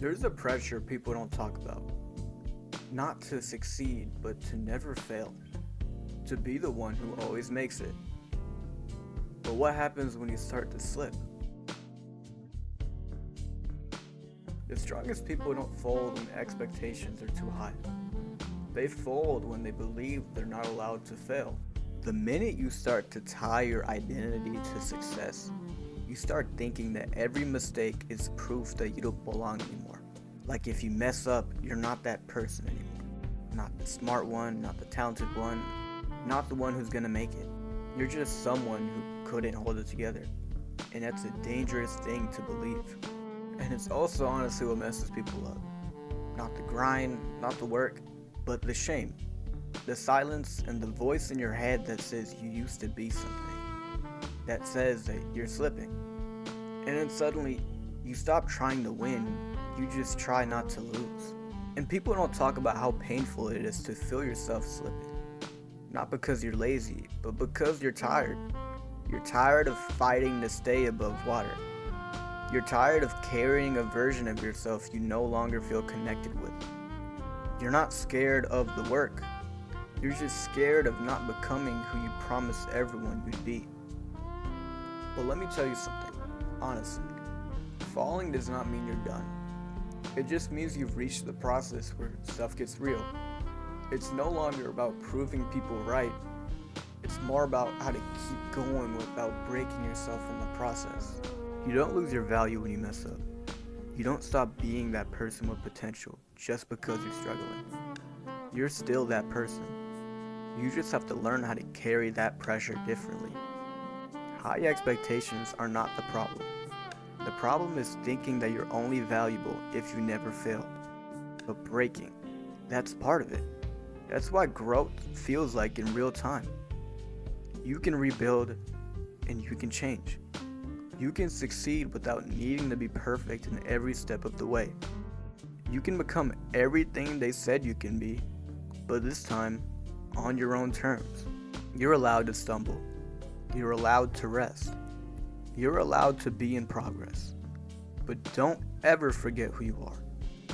There's a pressure people don't talk about. Not to succeed, but to never fail. To be the one who always makes it. But what happens when you start to slip? The strongest people don't fold when expectations are too high. They fold when they believe they're not allowed to fail. The minute you start to tie your identity to success, you start thinking that every mistake is proof that you don't belong anymore. Like if you mess up, you're not that person anymore. Not the smart one, not the talented one, not the one who's gonna make it. You're just someone who couldn't hold it together. And that's a dangerous thing to believe. And it's also honestly what messes people up. Not the grind, not the work, but the shame. The silence and the voice in your head that says you used to be something. That says that you're slipping. And then suddenly, you stop trying to win, you just try not to lose. And people don't talk about how painful it is to feel yourself slipping. Not because you're lazy, but because you're tired. You're tired of fighting to stay above water. You're tired of carrying a version of yourself you no longer feel connected with. You're not scared of the work. You're just scared of not becoming who you promised everyone you'd be. But let me tell you something, honestly. Falling does not mean you're done. It just means you've reached the process where stuff gets real. It's no longer about proving people right. It's more about how to keep going without breaking yourself in the process. You don't lose your value when you mess up. You don't stop being that person with potential just because you're struggling. You're still that person. You just have to learn how to carry that pressure differently. High expectations are not the problem. The problem is thinking that you're only valuable if you never failed. But breaking, that's part of it. That's why growth feels like in real time. You can rebuild and you can change. You can succeed without needing to be perfect in every step of the way. You can become everything they said you can be, but this time, on your own terms. You're allowed to stumble. You're allowed to rest. You're allowed to be in progress. But don't ever forget who you are.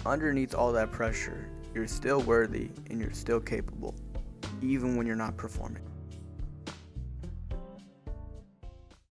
Underneath all that pressure, you're still worthy and you're still capable, even when you're not performing.